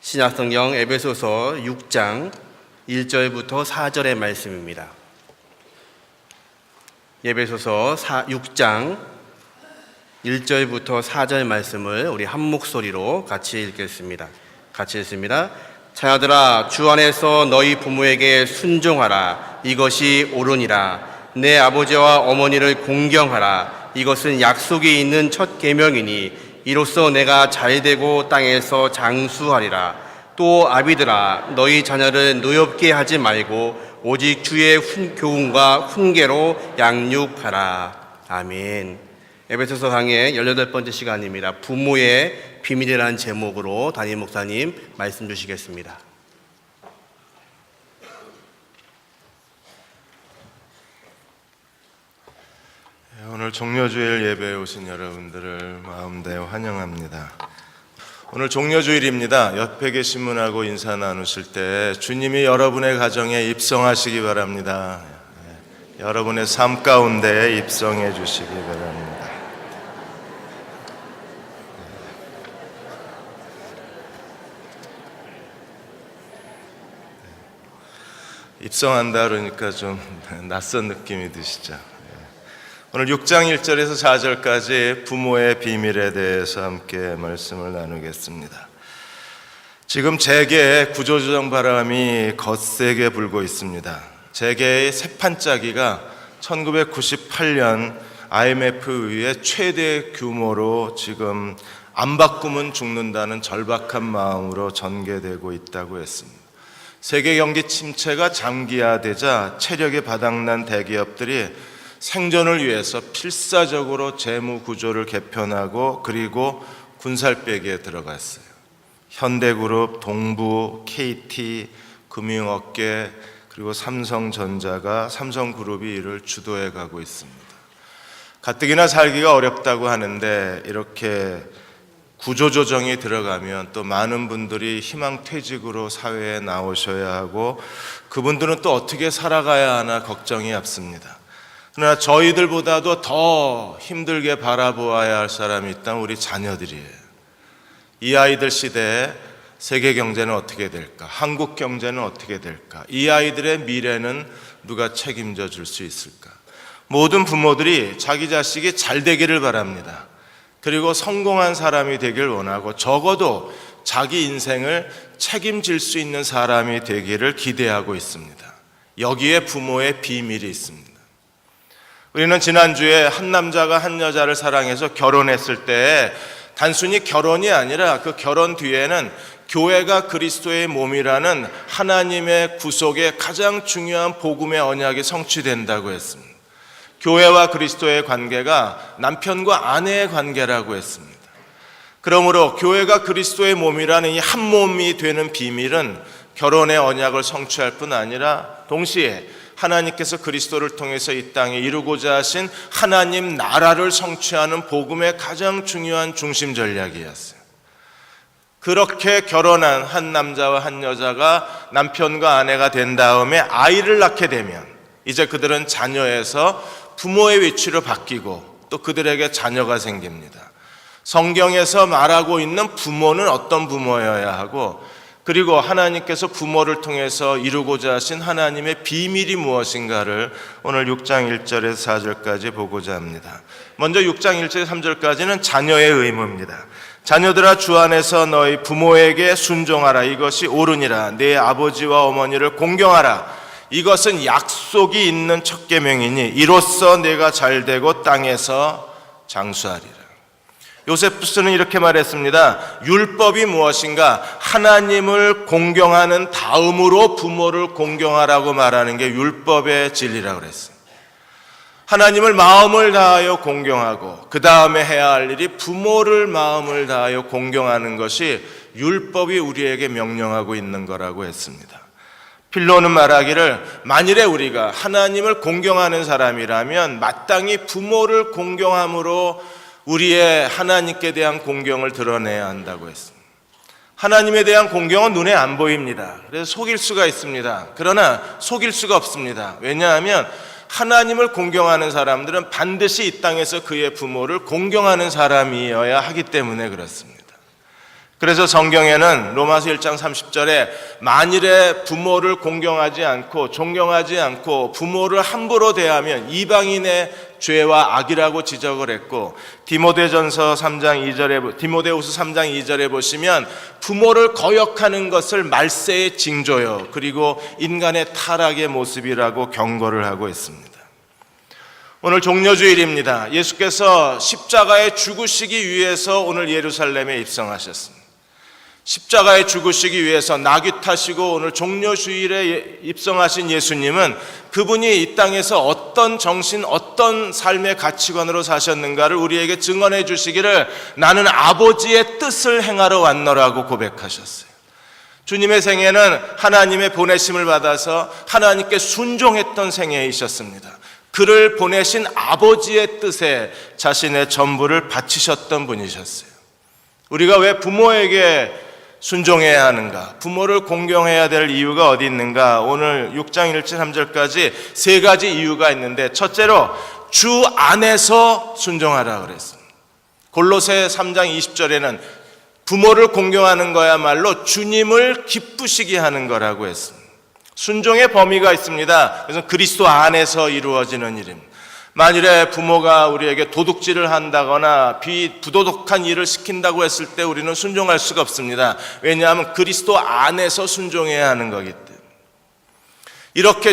신약성경 에베소서 6장 1절부터 4절의 말씀입니다. 에베소서 6장 1절부터 4절 말씀을 우리 한 목소리로 같이 읽겠습니다. 같이 읽습니다. 자녀들아, 주 안에서 너희 부모에게 순종하라. 이것이 옳으니라. 내 아버지와 어머니를 공경하라. 이것은 약속이 있는 첫 계명이니 이로써 내가 잘되고 땅에서 장수하리라. 또 아비들아, 너희 자녀를 노엽게 하지 말고 오직 주의 교훈과 훈계로 양육하라. 아멘. 에베소서 강의 18번째 시간입니다. 부모의 비밀이라는 제목으로 담임 목사님 말씀 주시겠습니다. 오늘 종려주일 예배에 오신 여러분들을 마음다해 환영합니다. 오늘 종려주일입니다. 옆에 계신 분하고 인사 나누실 때 주님이 여러분의 가정에 입성하시기 바랍니다. 여러분의 삶 가운데 입성해 주시기 바랍니다. 입성한다 그러니까 좀 낯선 느낌이 드시죠? 오늘 6장 1절에서 4절까지 부모의 비밀에 대해서 함께 말씀을 나누겠습니다. 지금 재계에 구조조정 바람이 거세게 불고 있습니다. 재계의 새판짜기가 1998년 IMF 이후에 최대 규모로 지금 안 바꾸면 죽는다는 절박한 마음으로 전개되고 있다고 했습니다. 세계 경기 침체가 장기화되자 체력이 바닥난 대기업들이 생존을 위해서 필사적으로 재무 구조를 개편하고 그리고 군살빼기에 들어갔어요. 현대그룹, 동부, KT, 금융업계 그리고 삼성전자가 삼성그룹이 이를 주도해 가고 있습니다. 가뜩이나 살기가 어렵다고 하는데 이렇게 구조조정이 들어가면 또 많은 분들이 희망퇴직으로 사회에 나오셔야 하고 그분들은 또 어떻게 살아가야 하나 걱정이 앞섭니다. 그러나 저희들보다도 더 힘들게 바라보아야 할 사람이 있다면 우리 자녀들이에요. 이 아이들 시대에 세계 경제는 어떻게 될까? 한국 경제는 어떻게 될까? 이 아이들의 미래는 누가 책임져 줄 수 있을까? 모든 부모들이 자기 자식이 잘 되기를 바랍니다. 그리고 성공한 사람이 되길 원하고 적어도 자기 인생을 책임질 수 있는 사람이 되기를 기대하고 있습니다. 여기에 부모의 비밀이 있습니다. 우리는 지난주에 한 남자가 한 여자를 사랑해서 결혼했을 때 단순히 결혼이 아니라 그 결혼 뒤에는 교회가 그리스도의 몸이라는 하나님의 구속의 가장 중요한 복음의 언약이 성취된다고 했습니다. 교회와 그리스도의 관계가 남편과 아내의 관계라고 했습니다. 그러므로 교회가 그리스도의 몸이라는 이 한 몸이 되는 비밀은 결혼의 언약을 성취할 뿐 아니라 동시에 하나님께서 그리스도를 통해서 이 땅에 이루고자 하신 하나님 나라를 성취하는 복음의 가장 중요한 중심 전략이었어요. 그렇게 결혼한 한 남자와 한 여자가 남편과 아내가 된 다음에 아이를 낳게 되면 이제 그들은 자녀에서 부모의 위치로 바뀌고 또 그들에게 자녀가 생깁니다. 성경에서 말하고 있는 부모는 어떤 부모여야 하고 그리고 하나님께서 부모를 통해서 이루고자 하신 하나님의 비밀이 무엇인가를 오늘 6장 1절에서 4절까지 보고자 합니다. 먼저 6장 1절에서 3절까지는 자녀의 의무입니다. 자녀들아, 주 안에서 너희 부모에게 순종하라. 이것이 옳으니라. 내 아버지와 어머니를 공경하라. 이것은 약속이 있는 첫 계명이니 이로써 내가 잘되고 땅에서 장수하리라. 요세푸스는 이렇게 말했습니다. 율법이 무엇인가? 하나님을 공경하는 다음으로 부모를 공경하라고 말하는 게 율법의 진리라고 그랬어요. 하나님을 마음을 다하여 공경하고 그 다음에 해야 할 일이 부모를 마음을 다하여 공경하는 것이 율법이 우리에게 명령하고 있는 거라고 했습니다. 필로는 말하기를 만일에 우리가 하나님을 공경하는 사람이라면 마땅히 부모를 공경함으로 우리의 하나님께 대한 공경을 드러내야 한다고 했습니다. 하나님에 대한 공경은 눈에 안 보입니다. 그래서 속일 수가 있습니다. 그러나 속일 수가 없습니다. 왜냐하면 하나님을 공경하는 사람들은 반드시 이 땅에서 그의 부모를 공경하는 사람이어야 하기 때문에 그렇습니다. 그래서 성경에는 로마서 1장 30절에 만일에 부모를 공경하지 않고 존경하지 않고 부모를 함부로 대하면 이방인의 죄와 악이라고 지적을 했고, 디모데후서 3장 2절에 보시면 부모를 거역하는 것을 말세의 징조요 그리고 인간의 타락의 모습이라고 경고를 하고 있습니다. 오늘 종려주일입니다. 예수께서 십자가에 죽으시기 위해서 오늘 예루살렘에 입성하셨습니다. 십자가에 죽으시기 위해서 나귀 타시고 오늘 종려주일에 입성하신 예수님은 그분이 이 땅에서 어떤 정신, 어떤 삶의 가치관으로 사셨는가를 우리에게 증언해 주시기를 나는 아버지의 뜻을 행하러 왔노라고 고백하셨어요. 주님의 생애는 하나님의 보내심을 받아서 하나님께 순종했던 생애이셨습니다. 그를 보내신 아버지의 뜻에 자신의 전부를 바치셨던 분이셨어요. 우리가 왜 부모에게 순종해야 하는가? 부모를 공경해야 될 이유가 어디 있는가? 오늘 6장 1절 3절까지 세 가지 이유가 있는데, 첫째로 주 안에서 순종하라 그랬습니다. 골로새 3장 20절에는 부모를 공경하는 거야말로 주님을 기쁘시게 하는 거라고 했습니다. 순종의 범위가 있습니다. 그래서 그리스도 안에서 이루어지는 일입니다. 만일에 부모가 우리에게 도둑질을 한다거나 부도덕한 일을 시킨다고 했을 때 우리는 순종할 수가 없습니다. 왜냐하면 그리스도 안에서 순종해야 하는 거기 때문에. 이렇게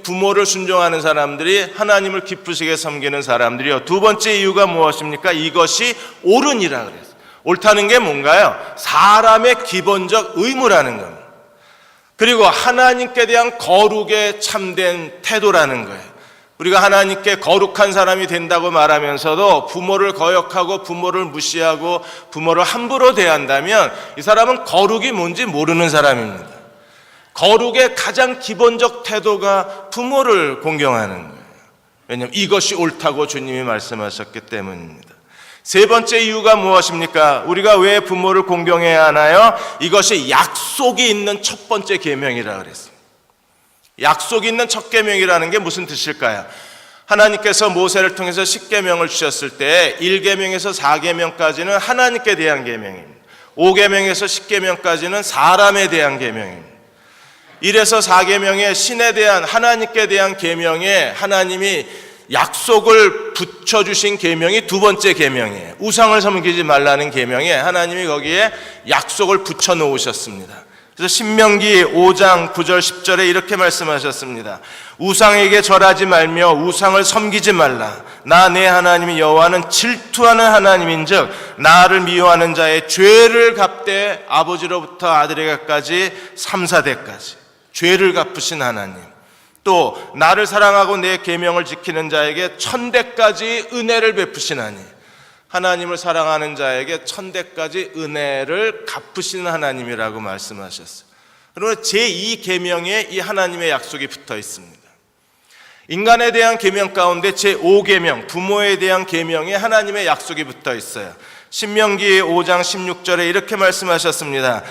부모를 순종하는 사람들이 하나님을 기쁘시게 섬기는 사람들이요. 두 번째 이유가 무엇입니까? 이것이 옳으니라 그랬어요. 옳다는 게 뭔가요? 사람의 기본적 의무라는 겁니다. 그리고 하나님께 대한 거룩에 참된 태도라는 거예요. 우리가 하나님께 거룩한 사람이 된다고 말하면서도 부모를 거역하고 부모를 무시하고 부모를 함부로 대한다면 이 사람은 거룩이 뭔지 모르는 사람입니다. 거룩의 가장 기본적 태도가 부모를 공경하는 거예요. 왜냐하면 이것이 옳다고 주님이 말씀하셨기 때문입니다. 세 번째 이유가 무엇입니까? 우리가 왜 부모를 공경해야 하나요? 이것이 약속이 있는 첫 번째 계명이라 그랬습니다. 약속이 있는 첫 계명이라는 게 무슨 뜻일까요? 하나님께서 모세를 통해서 10계명을 주셨을 때 1계명에서 4계명까지는 하나님께 대한 계명입니다. 5계명에서 10계명까지는 사람에 대한 계명입니다. 1에서 4계명의 신에 대한 하나님께 대한 계명에 하나님이 약속을 붙여주신 계명이 두 번째 계명이에요. 우상을 섬기지 말라는 계명에 하나님이 거기에 약속을 붙여 놓으셨습니다. 그래서 신명기 5장 9절 10절에 이렇게 말씀하셨습니다. 우상에게 절하지 말며 우상을 섬기지 말라. 나 내 하나님 여호와는 질투하는 하나님인즉 나를 미워하는 자의 죄를 갚되 아버지로부터 아들에게까지 3, 4대까지 죄를 갚으신 하나님. 또 나를 사랑하고 내 계명을 지키는 자에게 1000대까지 은혜를 베푸시나니, 하나님을 사랑하는 자에게 1000대까지 은혜를 갚으시는 하나님이라고 말씀하셨어요. 그러면 제2계명에 이 하나님의 약속이 붙어 있습니다. 인간에 대한 계명 가운데 제5계명, 부모에 대한 계명에 하나님의 약속이 붙어 있어요. 신명기 5장 16절에 이렇게 말씀하셨습니다.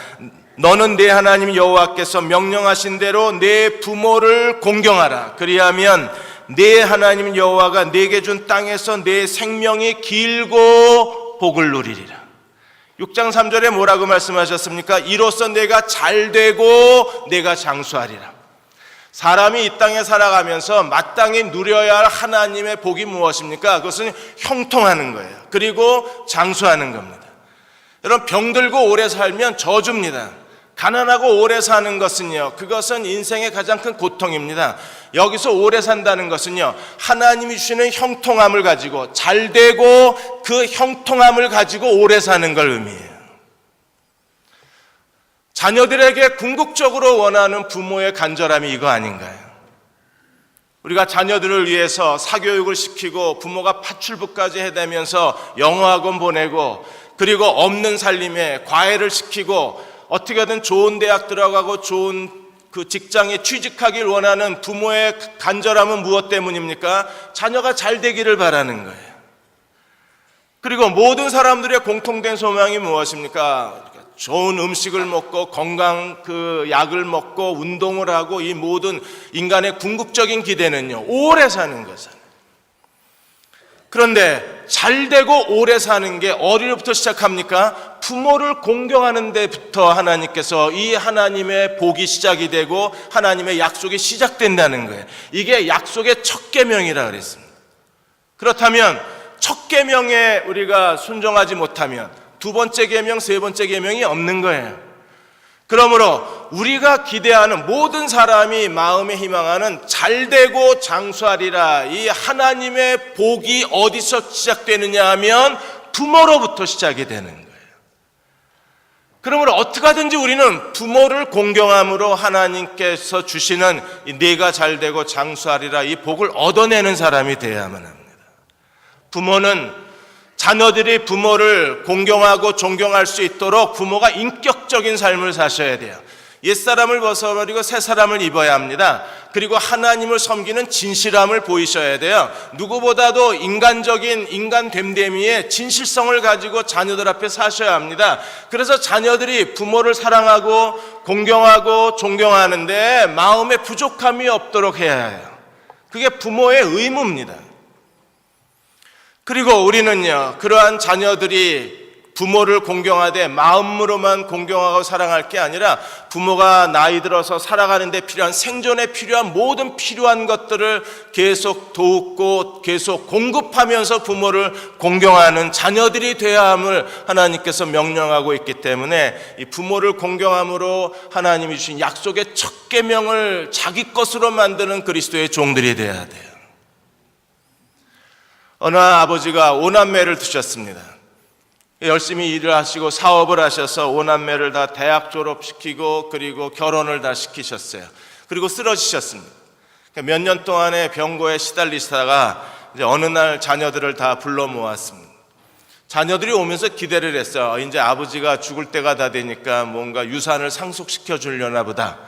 너는 내 하나님 여호와께서 명령하신 대로 내 부모를 공경하라. 그리하면 내 하나님 여호와가 내게 준 땅에서 내 생명이 길고 복을 누리리라. 6장 3절에 뭐라고 말씀하셨습니까? 이로써 내가 잘되고 내가 장수하리라. 사람이 이 땅에 살아가면서 마땅히 누려야 할 하나님의 복이 무엇입니까? 그것은 형통하는 거예요. 그리고 장수하는 겁니다. 여러분, 병들고 오래 살면 저주입니다. 가난하고 오래 사는 것은요, 그것은 인생의 가장 큰 고통입니다. 여기서 오래 산다는 것은요, 하나님이 주시는 형통함을 가지고 잘되고 그 형통함을 가지고 오래 사는 걸 의미해요. 자녀들에게 궁극적으로 원하는 부모의 간절함이 이거 아닌가요? 우리가 자녀들을 위해서 사교육을 시키고 부모가 파출부까지 해대면서 영어학원 보내고, 그리고 없는 살림에 과외를 시키고 어떻게든 좋은 대학 들어가고 좋은 그 직장에 취직하길 원하는 부모의 간절함은 무엇 때문입니까? 자녀가 잘 되기를 바라는 거예요. 그리고 모든 사람들의 공통된 소망이 무엇입니까? 좋은 음식을 먹고 건강 그 약을 먹고 운동을 하고, 이 모든 인간의 궁극적인 기대는요, 오래 사는 것은. 그런데 잘 되고 오래 사는 게 어디로부터 시작합니까? 부모를 공경하는 데부터 하나님께서 이 하나님의 복이 시작이 되고 하나님의 약속이 시작된다는 거예요. 이게 약속의 첫 계명이라 그랬습니다. 그렇다면 첫 계명에 우리가 순종하지 못하면 두 번째 계명, 세 번째 계명이 없는 거예요. 그러므로 우리가 기대하는 모든 사람이 마음에 희망하는 잘되고 장수하리라, 이 하나님의 복이 어디서 시작되느냐 하면 부모로부터 시작이 되는 거예요. 그러므로 어떻게 하든지 우리는 부모를 공경함으로 하나님께서 주시는 이 네가 잘되고 장수하리라 이 복을 얻어내는 사람이 되어야만 합니다. 부모는 자녀들이 부모를 공경하고 존경할 수 있도록 부모가 인격적인 삶을 사셔야 돼요. 옛사람을 벗어버리고 새사람을 입어야 합니다. 그리고 하나님을 섬기는 진실함을 보이셔야 돼요. 누구보다도 인간적인 인간됨됨이의 진실성을 가지고 자녀들 앞에 사셔야 합니다. 그래서 자녀들이 부모를 사랑하고 공경하고 존경하는데 마음에 부족함이 없도록 해야 해요. 그게 부모의 의무입니다. 그리고 우리는요, 그러한 자녀들이 부모를 공경하되 마음으로만 공경하고 사랑할 게 아니라 부모가 나이 들어서 살아가는 데 필요한, 생존에 필요한 모든 필요한 것들을 계속 돕고 계속 공급하면서 부모를 공경하는 자녀들이 되어야 함을 하나님께서 명령하고 있기 때문에 이 부모를 공경함으로 하나님이 주신 약속의 첫 계명을 자기 것으로 만드는 그리스도의 종들이 되어야 돼요. 어느 아버지가 5남매를 두셨습니다. 열심히 일을 하시고 사업을 하셔서 5남매를 다 대학 졸업시키고 그리고 결혼을 다 시키셨어요. 그리고 쓰러지셨습니다. 몇 년 동안의 병고에 시달리시다가 이제 어느 날 자녀들을 다 불러 모았습니다. 자녀들이 오면서 기대를 했어요. 이제 아버지가 죽을 때가 다 되니까 뭔가 유산을 상속시켜 주려나 보다.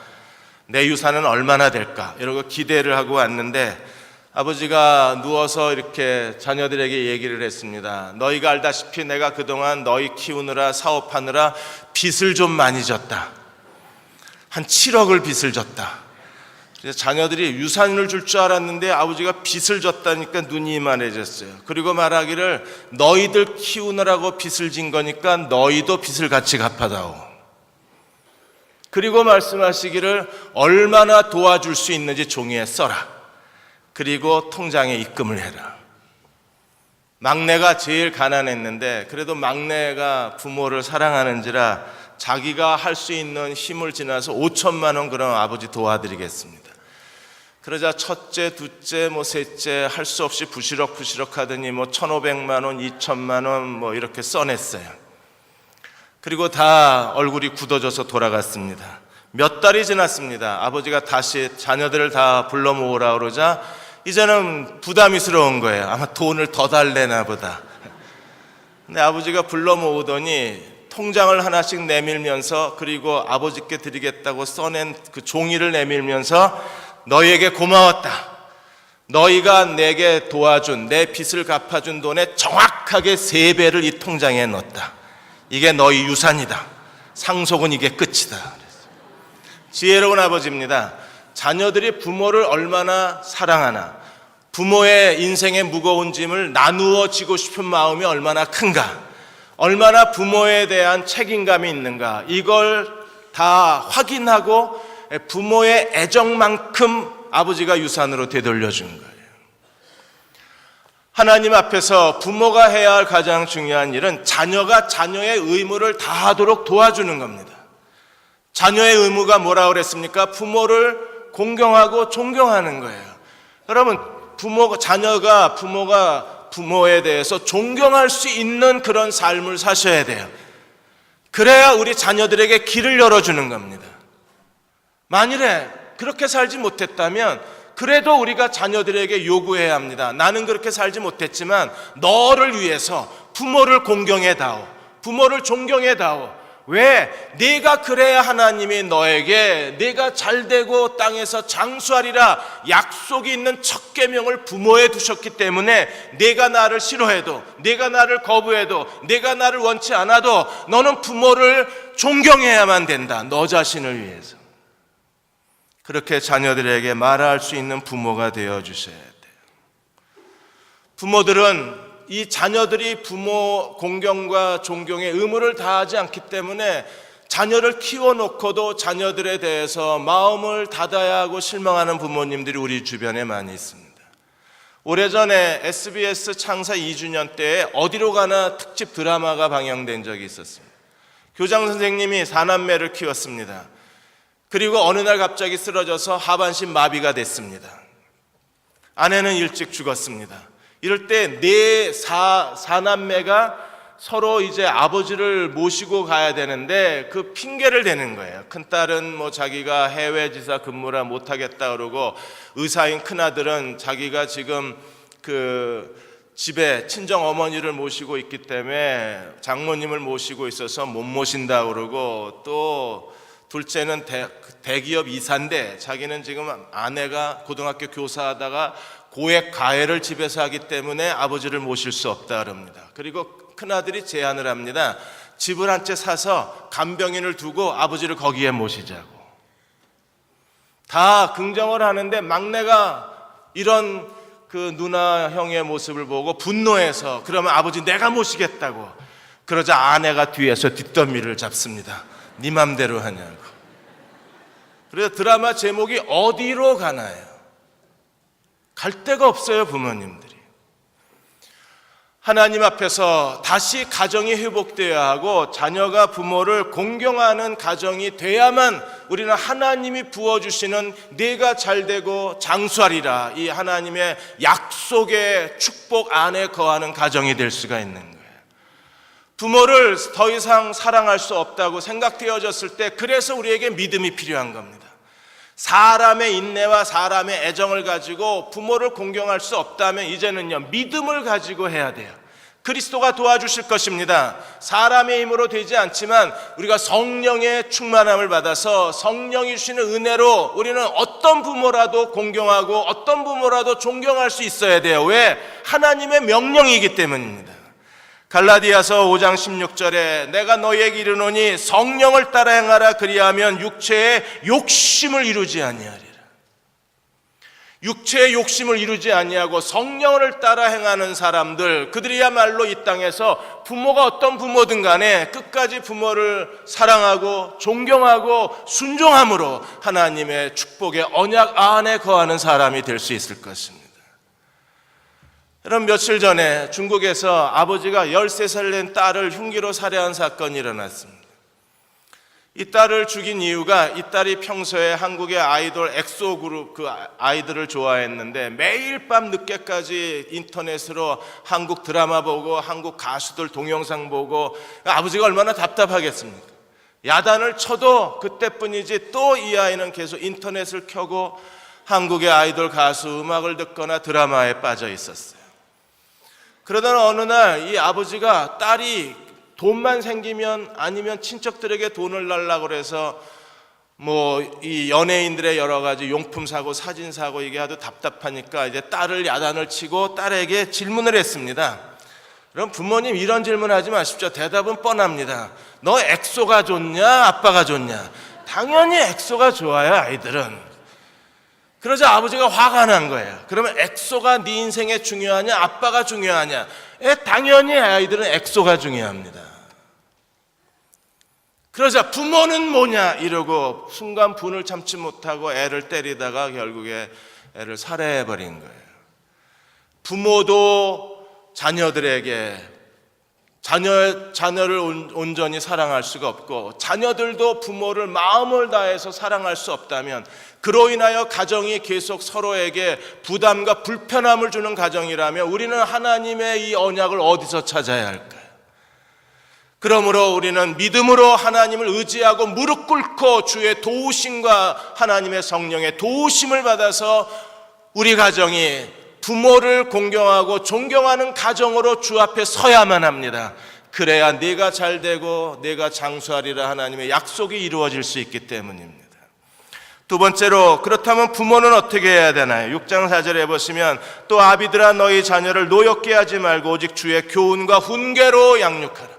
내 유산은 얼마나 될까? 이러고 기대를 하고 왔는데 아버지가 누워서 이렇게 자녀들에게 얘기를 했습니다. 너희가 알다시피 내가 그동안 너희 키우느라 사업하느라 빚을 좀 많이 졌다. 한 7억을 빚을 졌다. 그래서 자녀들이 유산을 줄 줄 알았는데 아버지가 빚을 졌다니까 눈이 이만해졌어요. 그리고 말하기를 너희들 키우느라고 빚을 진 거니까 너희도 빚을 같이 갚아다오. 그리고 말씀하시기를 얼마나 도와줄 수 있는지 종이에 써라. 그리고 통장에 입금을 해라. 막내가 제일 가난했는데 그래도 막내가 부모를 사랑하는지라 자기가 할 수 있는 힘을 지나서 5천만 원 그럼 아버지 도와드리겠습니다. 그러자 첫째, 둘째, 셋째 할 수 없이 부시럭부시럭 하더니 1,500만 원, 2천만 원 이렇게 써냈어요. 그리고 다 얼굴이 굳어져서 돌아갔습니다. 몇 달이 지났습니다. 아버지가 다시 자녀들을 다 불러 모으라 그러자 이제는 부담이스러운 거예요. 아마 돈을 더 달래나 보다. 근데 아버지가 불러 모으더니 통장을 하나씩 내밀면서 그리고 아버지께 드리겠다고 써낸 그 종이를 내밀면서 너희에게 고마웠다. 너희가 내게 도와준 내 빚을 갚아준 돈의 정확하게 3배를 이 통장에 넣었다. 이게 너희 유산이다. 상속은 이게 끝이다. 지혜로운 아버지입니다. 자녀들이 부모를 얼마나 사랑하나, 부모의 인생의 무거운 짐을 나누어 지고 싶은 마음이 얼마나 큰가, 얼마나 부모에 대한 책임감이 있는가, 이걸 다 확인하고 부모의 애정만큼 아버지가 유산으로 되돌려준 거예요. 하나님 앞에서 부모가 해야 할 가장 중요한 일은 자녀가 자녀의 의무를 다하도록 도와주는 겁니다. 자녀의 의무가 뭐라고 그랬습니까? 부모를 공경하고 존경하는 거예요. 여러분, 자녀가 부모에 대해서 존경할 수 있는 그런 삶을 사셔야 돼요. 그래야 우리 자녀들에게 길을 열어주는 겁니다. 만일에 그렇게 살지 못했다면 그래도 우리가 자녀들에게 요구해야 합니다. 나는 그렇게 살지 못했지만 너를 위해서 부모를 공경해다오. 부모를 존경해다오. 왜? 네가 그래야 하나님이 너에게 네가 잘되고 땅에서 장수하리라 약속이 있는 첫 계명을 부모에 두셨기 때문에 네가 나를 싫어해도, 네가 나를 거부해도, 네가 나를 원치 않아도 너는 부모를 존경해야만 된다. 너 자신을 위해서. 그렇게 자녀들에게 말할 수 있는 부모가 되어주셔야 돼요. 부모들은 이 자녀들이 부모 공경과 존경의 의무를 다하지 않기 때문에 자녀를 키워놓고도 자녀들에 대해서 마음을 닫아야 하고 실망하는 부모님들이 우리 주변에 많이 있습니다. 오래전에 SBS 창사 2주년 때에 어디로 가나 특집 드라마가 방영된 적이 있었습니다. 교장 선생님이 4남매를 키웠습니다. 그리고 어느 날 갑자기 쓰러져서 하반신 마비가 됐습니다. 아내는 일찍 죽었습니다. 이럴 때 사남매가 서로 이제 아버지를 모시고 가야 되는데 그 핑계를 대는 거예요. 큰딸은 뭐 자기가 해외 지사 근무라 못하겠다 그러고, 의사인 큰아들은 자기가 지금 그 집에 친정 어머니를 모시고 있기 때문에 장모님을 모시고 있어서 못 모신다 그러고, 또 둘째는 대기업 이사인데 자기는 지금 아내가 고등학교 교사하다가 고액 가해를 집에서 하기 때문에 아버지를 모실 수 없다 그럽니다. 그리고 큰아들이 제안을 합니다. 집을 한 채 사서 간병인을 두고 아버지를 거기에 모시자고. 다 긍정을 하는데 막내가 이런 그 누나 형의 모습을 보고 분노해서 그러면 아버지 내가 모시겠다고. 그러자 아내가 뒤에서 뒷덜미를 잡습니다. 네 맘대로 하냐고. 그래서 드라마 제목이 어디로 가나요? 갈 데가 없어요, 부모님들이. 하나님 앞에서 다시 가정이 회복되어야 하고 자녀가 부모를 공경하는 가정이 돼야만 우리는 하나님이 부어주시는 내가 잘되고 장수하리라, 이 하나님의 약속의 축복 안에 거하는 가정이 될 수가 있는 거예요. 부모를 더 이상 사랑할 수 없다고 생각되어졌을 때 그래서 우리에게 믿음이 필요한 겁니다. 사람의 인내와 사람의 애정을 가지고 부모를 공경할 수 없다면 이제는요, 믿음을 가지고 해야 돼요. 그리스도가 도와주실 것입니다. 사람의 힘으로 되지 않지만 우리가 성령의 충만함을 받아서 성령이 주시는 은혜로 우리는 어떤 부모라도 공경하고 어떤 부모라도 존경할 수 있어야 돼요. 왜? 하나님의 명령이기 때문입니다. 갈라디아서 5장 16절에 내가 너희에게 이르노니 성령을 따라 행하라, 그리하면 육체의 욕심을 이루지 아니하리라. 육체의 욕심을 이루지 아니하고 성령을 따라 행하는 사람들, 그들이야말로 이 땅에서 부모가 어떤 부모든 간에 끝까지 부모를 사랑하고 존경하고 순종함으로 하나님의 축복의 언약 안에 거하는 사람이 될 수 있을 것입니다. 여러분, 며칠 전에 중국에서 아버지가 13살 된 딸을 흉기로 살해한 사건이 일어났습니다. 이 딸을 죽인 이유가 이 딸이 평소에 한국의 아이돌 엑소 그룹 그 아이들을 좋아했는데 매일 밤 늦게까지 인터넷으로 한국 드라마 보고 한국 가수들 동영상 보고, 아버지가 얼마나 답답하겠습니까? 야단을 쳐도 그때뿐이지 또 이 아이는 계속 인터넷을 켜고 한국의 아이돌 가수 음악을 듣거나 드라마에 빠져 있었어요. 그러다가 어느 날 이 아버지가 딸이 돈만 생기면 아니면 친척들에게 돈을 달라고 그래서 뭐 이 연예인들의 여러 가지 용품 사고 사진 사고 이게 아주 답답하니까 이제 딸을 야단을 치고 딸에게 질문을 했습니다. 그럼 부모님 이런 질문 하지 마십시오. 대답은 뻔합니다. 너 엑소가 좋냐 아빠가 좋냐? 당연히 엑소가 좋아요, 아이들은. 그러자 아버지가 화가 난 거예요. 그러면 엑소가 네 인생에 중요하냐 아빠가 중요하냐? 당연히 아이들은 엑소가 중요합니다. 그러자 부모는 뭐냐 이러고 순간 분을 참지 못하고 애를 때리다가 결국에 애를 살해해버린 거예요. 부모도 자녀들에게 자녀를 온전히 사랑할 수가 없고 자녀들도 부모를 마음을 다해서 사랑할 수 없다면, 그로 인하여 가정이 계속 서로에게 부담과 불편함을 주는 가정이라면 우리는 하나님의 이 언약을 어디서 찾아야 할까요? 그러므로 우리는 믿음으로 하나님을 의지하고 무릎 꿇고 주의 도우심과 하나님의 성령의 도우심을 받아서 우리 가정이 부모를 공경하고 존경하는 가정으로 주 앞에 서야만 합니다. 그래야 내가 잘되고 내가 장수하리라 하나님의 약속이 이루어질 수 있기 때문입니다. 두 번째로, 그렇다면 부모는 어떻게 해야 되나요? 6장 4절에 보시면 또 아비들아 너희 자녀를 노엽게 하지 말고 오직 주의 교훈과 훈계로 양육하라.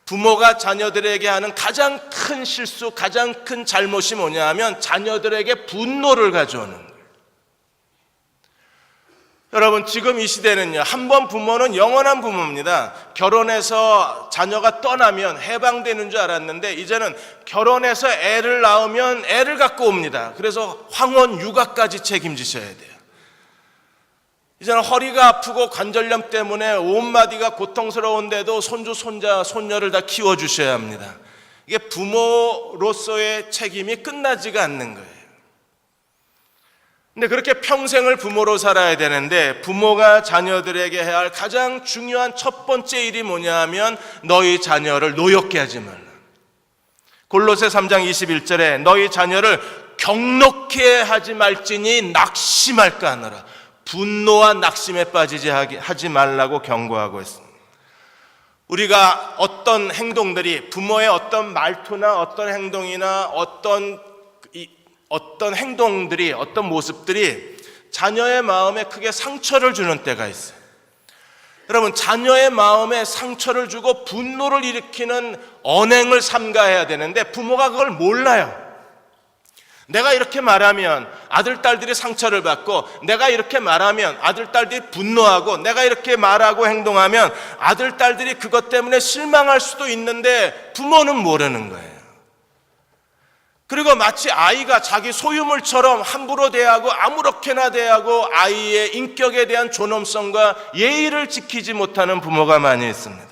부모가 자녀들에게 하는 가장 큰 실수, 가장 큰 잘못이 뭐냐 하면 자녀들에게 분노를 가져오는 거예요. 여러분, 지금 이 시대는요, 한 번 부모는 영원한 부모입니다. 결혼해서 자녀가 떠나면 해방되는 줄 알았는데 이제는 결혼해서 애를 낳으면 애를 갖고 옵니다. 그래서 황혼 육아까지 책임지셔야 돼요. 이제는 허리가 아프고 관절염 때문에 온마디가 고통스러운데도 손주, 손자, 손녀를 다 키워주셔야 합니다. 이게 부모로서의 책임이 끝나지가 않는 거예요. 근데 그렇게 평생을 부모로 살아야 되는데 부모가 자녀들에게 해야 할 가장 중요한 첫 번째 일이 뭐냐 하면 너희 자녀를 노엽게 하지 말라. 골로새 3장 21절에 너희 자녀를 경록해 하지 말지니 낙심할까 하노라. 분노와 낙심에 빠지지 하지 말라고 경고하고 있습니다. 우리가 어떤 행동들이 부모의 어떤 말투나 어떤 행동이나 어떤 행동들이 어떤 모습들이 자녀의 마음에 크게 상처를 주는 때가 있어요. 여러분, 자녀의 마음에 상처를 주고 분노를 일으키는 언행을 삼가해야 되는데 부모가 그걸 몰라요. 내가 이렇게 말하면 아들, 딸들이 상처를 받고 내가 이렇게 말하면 아들, 딸들이 분노하고 내가 이렇게 말하고 행동하면 아들, 딸들이 그것 때문에 실망할 수도 있는데 부모는 모르는 거예요. 그리고 마치 아이가 자기 소유물처럼 함부로 대하고 아무렇게나 대하고 아이의 인격에 대한 존엄성과 예의를 지키지 못하는 부모가 많이 있습니다.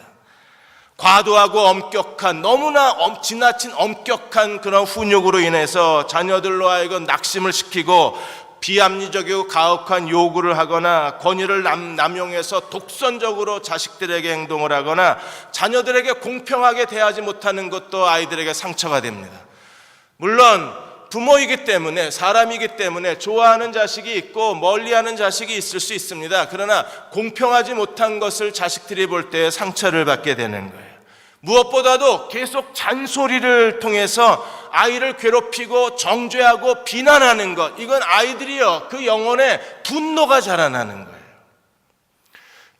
과도하고 엄격한, 너무나 지나친 엄격한 그런 훈육으로 인해서 자녀들로 하여금 낙심을 시키고 비합리적이고 가혹한 요구를 하거나 권위를 남용해서 독선적으로 자식들에게 행동을 하거나 자녀들에게 공평하게 대하지 못하는 것도 아이들에게 상처가 됩니다. 물론 부모이기 때문에, 사람이기 때문에 좋아하는 자식이 있고 멀리하는 자식이 있을 수 있습니다. 그러나 공평하지 못한 것을 자식들이 볼 때 상처를 받게 되는 거예요. 무엇보다도 계속 잔소리를 통해서 아이를 괴롭히고 정죄하고 비난하는 것, 이건 아이들이요, 그 영혼에 분노가 자라나는 거예요.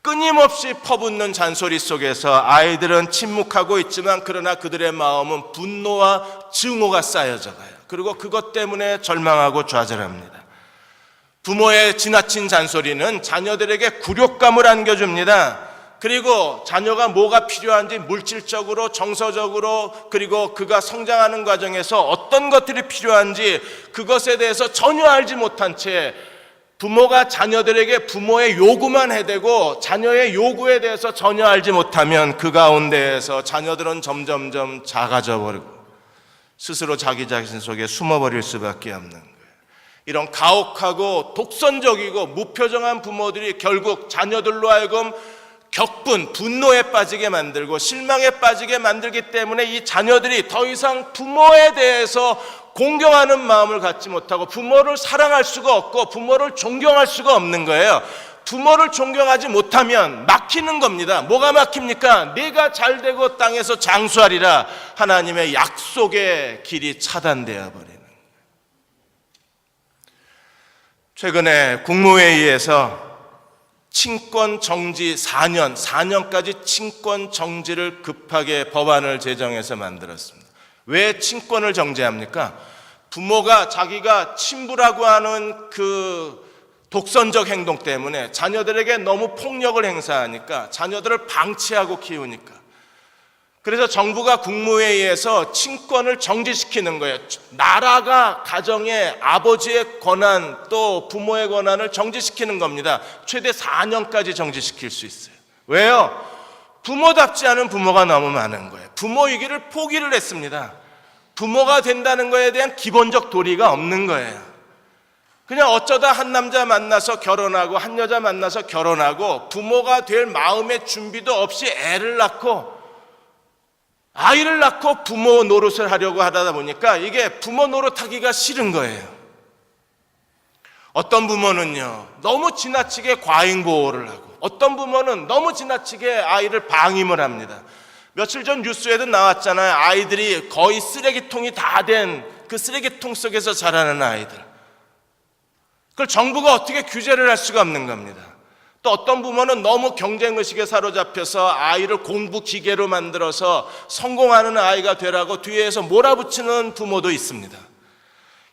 끊임없이 퍼붓는 잔소리 속에서 아이들은 침묵하고 있지만 그러나 그들의 마음은 분노와 증오가 쌓여져 가요. 그리고 그것 때문에 절망하고 좌절합니다. 부모의 지나친 잔소리는 자녀들에게 굴욕감을 안겨줍니다. 그리고 자녀가 뭐가 필요한지 물질적으로, 정서적으로, 그리고 그가 성장하는 과정에서 어떤 것들이 필요한지 그것에 대해서 전혀 알지 못한 채 부모가 자녀들에게 부모의 요구만 해대고 자녀의 요구에 대해서 전혀 알지 못하면 그 가운데에서 자녀들은 점점점 작아져 버리고 스스로 자기 자신 속에 숨어버릴 수밖에 없는 거예요. 이런 가혹하고 독선적이고 무표정한 부모들이 결국 자녀들로 하여금 격분, 분노에 빠지게 만들고 실망에 빠지게 만들기 때문에 이 자녀들이 더 이상 부모에 대해서 공경하는 마음을 갖지 못하고 부모를 사랑할 수가 없고 부모를 존경할 수가 없는 거예요. 부모를 존경하지 못하면 막히는 겁니다. 뭐가 막힙니까? 네가 잘되고 땅에서 장수하리라 하나님의 약속의 길이 차단되어 버리는. 최근에 국무회의에서 친권 정지 4년까지 친권 정지를 급하게 법안을 제정해서 만들었습니다. 왜 친권을 정지합니까? 부모가 자기가 친부라고 하는 그 독선적 행동 때문에 자녀들에게 너무 폭력을 행사하니까 자녀들을 방치하고 키우니까. 그래서 정부가 국무회의에서 친권을 정지시키는 거예요. 나라가 가정의 아버지의 권한 또 부모의 권한을 정지시키는 겁니다. 최대 4년까지 정지시킬 수 있어요. 왜요? 부모답지 않은 부모가 너무 많은 거예요. 부모이기를 포기를 했습니다. 부모가 된다는 것에 대한 기본적 도리가 없는 거예요. 그냥 어쩌다 한 남자 만나서 결혼하고 한 여자 만나서 결혼하고 부모가 될 마음의 준비도 없이 애를 낳고 아이를 낳고 부모 노릇을 하려고 하다 보니까 이게 부모 노릇하기가 싫은 거예요. 어떤 부모는요, 너무 지나치게 과잉보호를 하고 어떤 부모는 너무 지나치게 아이를 방임을 합니다. 며칠 전 뉴스에도 나왔잖아요. 아이들이 거의 쓰레기통이 다 된 그 쓰레기통 속에서 자라는 아이들. 그걸 정부가 어떻게 규제를 할 수가 없는 겁니다. 또 어떤 부모는 너무 경쟁의식에 사로잡혀서 아이를 공부 기계로 만들어서 성공하는 아이가 되라고 뒤에서 몰아붙이는 부모도 있습니다.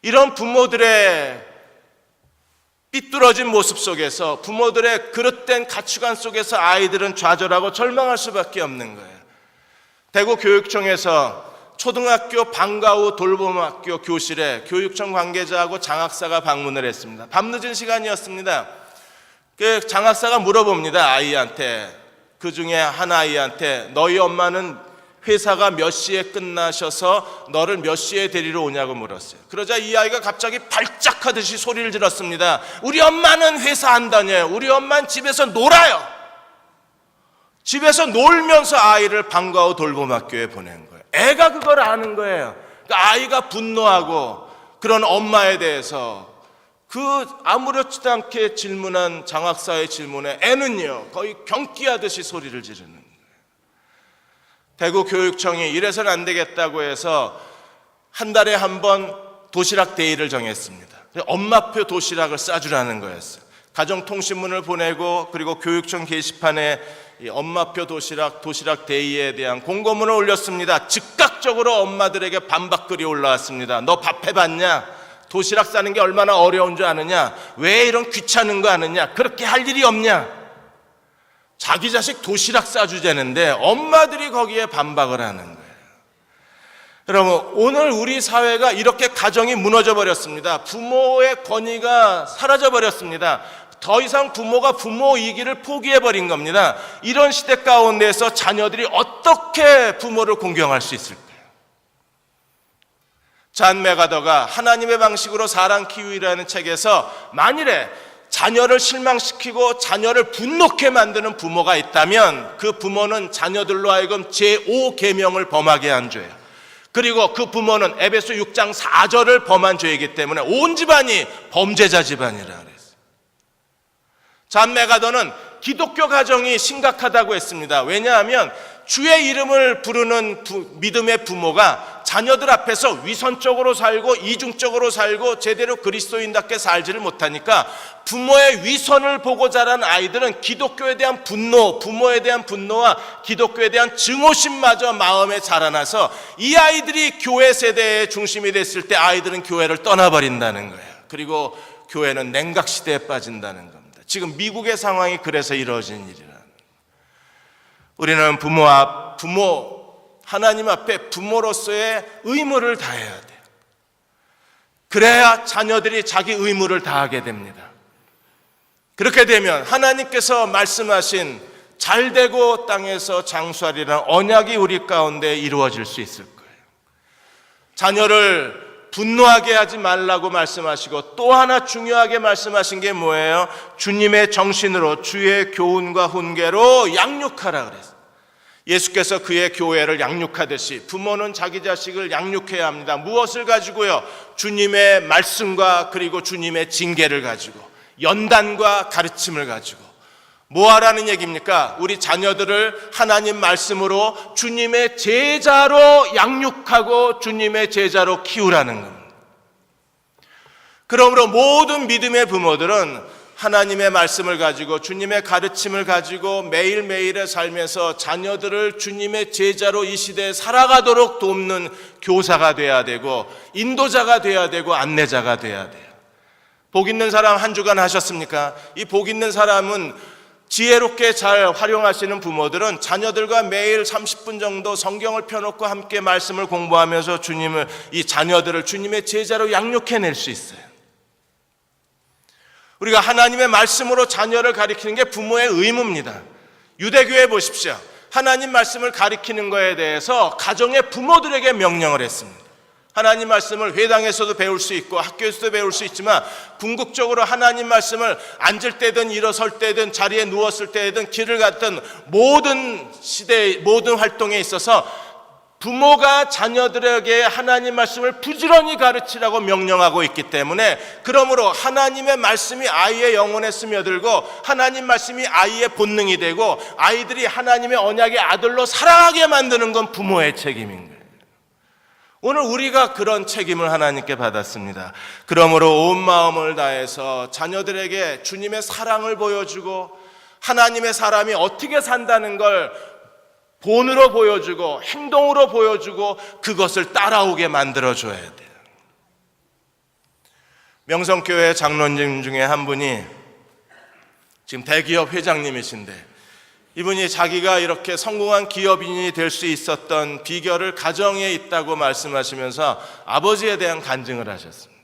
이런 부모들의 삐뚤어진 모습 속에서, 부모들의 그릇된 가치관 속에서 아이들은 좌절하고 절망할 수밖에 없는 거예요. 대구교육청에서 초등학교 방과 후 돌봄학교 교실에 교육청 관계자하고 장학사가 방문을 했습니다. 밤늦은 시간이었습니다. 그 장학사가 물어봅니다. 아이한테, 그 중에 한 아이한테, 너희 엄마는 회사가 몇 시에 끝나셔서 너를 몇 시에 데리러 오냐고 물었어요. 그러자 이 아이가 갑자기 발작하듯이 소리를 질렀습니다. 우리 엄마는 회사 안 다녀요. 우리 엄마는 집에서 놀아요. 집에서 놀면서 아이를 방과 후 돌봄학교에 보낸 거예요. 애가 그걸 아는 거예요. 그러니까 아이가 분노하고 그런 엄마에 대해서 그 아무렇지도 않게 질문한 장학사의 질문에 애는요 거의 경기하듯이 소리를 지르는 거예요. 대구교육청이 이래서는 안 되겠다고 해서 한 달에 한 번 도시락 데이를 정했습니다. 엄마표 도시락을 싸주라는 거였어요. 가정통신문을 보내고 그리고 교육청 게시판에 이 엄마표 도시락 데이에 대한 공고문을 올렸습니다. 즉각적으로 엄마들에게 반박글이 올라왔습니다. 너 밥 해봤냐? 도시락 싸는 게 얼마나 어려운 줄 아느냐? 왜 이런 귀찮은 거 아느냐? 그렇게 할 일이 없냐? 자기 자식 도시락 싸주자는데 엄마들이 거기에 반박을 하는 거예요. 여러분, 오늘 우리 사회가 이렇게 가정이 무너져 버렸습니다. 부모의 권위가 사라져 버렸습니다. 더 이상 부모가 부모이기를 포기해 버린 겁니다. 이런 시대 가운데서 자녀들이 어떻게 부모를 공경할 수 있을까요? 잔 메가더가 하나님의 방식으로 사람 키우기라는 책에서 만일에 자녀를 실망시키고 자녀를 분노케 만드는 부모가 있다면 그 부모는 자녀들로 하여금 제5계명을 범하게 한 죄예요. 그리고 그 부모는 에베소 6장 4절을 범한 죄이기 때문에 온 집안이 범죄자 집안이라 그랬어요. 잔 메가더는 기독교 가정이 심각하다고 했습니다. 왜냐하면 주의 이름을 부르는 믿음의 부모가 자녀들 앞에서 위선적으로 살고 이중적으로 살고 제대로 그리스도인답게 살지를 못하니까 부모의 위선을 보고 자란 아이들은 기독교에 대한 분노, 부모에 대한 분노와 기독교에 대한 증오심마저 마음에 자라나서 이 아이들이 교회 세대의 중심이 됐을 때 아이들은 교회를 떠나버린다는 거예요. 그리고 교회는 냉각시대에 빠진다는 겁니다. 지금 미국의 상황이 그래서 이루어진 일이라. 우리는 하나님 앞에 부모로서의 의무를 다해야 돼요. 그래야 자녀들이 자기 의무를 다하게 됩니다. 그렇게 되면 하나님께서 말씀하신 잘되고 땅에서 장수하리라는 언약이 우리 가운데 이루어질 수 있을 거예요. 자녀를 분노하게 하지 말라고 말씀하시고 또 하나 중요하게 말씀하신 게 뭐예요? 주님의 정신으로 주의 교훈과 훈계로 양육하라 그랬어요. 예수께서 그의 교회를 양육하듯이 부모는 자기 자식을 양육해야 합니다. 무엇을 가지고요? 주님의 말씀과 그리고 주님의 징계를 가지고 연단과 가르침을 가지고 뭐 하라는 얘기입니까? 우리 자녀들을 하나님 말씀으로 주님의 제자로 양육하고 주님의 제자로 키우라는 겁니다. 그러므로 모든 믿음의 부모들은 하나님의 말씀을 가지고 주님의 가르침을 가지고 매일매일의 삶에서 자녀들을 주님의 제자로 이 시대에 살아가도록 돕는 교사가 돼야 되고 인도자가 돼야 되고 안내자가 돼야 돼요. 복 있는 사람 한 주간 하셨습니까? 이 복 있는 사람은 지혜롭게 잘 활용하시는 부모들은 자녀들과 매일 30분 정도 성경을 펴놓고 함께 말씀을 공부하면서 이 자녀들을 주님의 제자로 양육해낼 수 있어요. 우리가 하나님의 말씀으로 자녀를 가리키는 게 부모의 의무입니다. 유대교회 보십시오. 하나님 말씀을 가리키는 것에 대해서 가정의 부모들에게 명령을 했습니다. 하나님 말씀을 회당에서도 배울 수 있고 학교에서도 배울 수 있지만 궁극적으로 하나님 말씀을 앉을 때든 일어설 때든 자리에 누웠을 때든 길을 갔든 모든 시대의 모든 활동에 있어서 부모가 자녀들에게 하나님 말씀을 부지런히 가르치라고 명령하고 있기 때문에 그러므로 하나님의 말씀이 아이의 영혼에 스며들고 하나님 말씀이 아이의 본능이 되고 아이들이 하나님의 언약의 아들로 살아가게 만드는 건 부모의 책임인 거예요. 오늘 우리가 그런 책임을 하나님께 받았습니다. 그러므로 온 마음을 다해서 자녀들에게 주님의 사랑을 보여주고 하나님의 사람이 어떻게 산다는 걸 본으로 보여주고 행동으로 보여주고 그것을 따라오게 만들어줘야 돼요. 명성교회 장로님 중에 한 분이 지금 대기업 회장님이신데, 이분이 자기가 이렇게 성공한 기업인이 될 수 있었던 비결을 가정에 있다고 말씀하시면서 아버지에 대한 간증을 하셨습니다.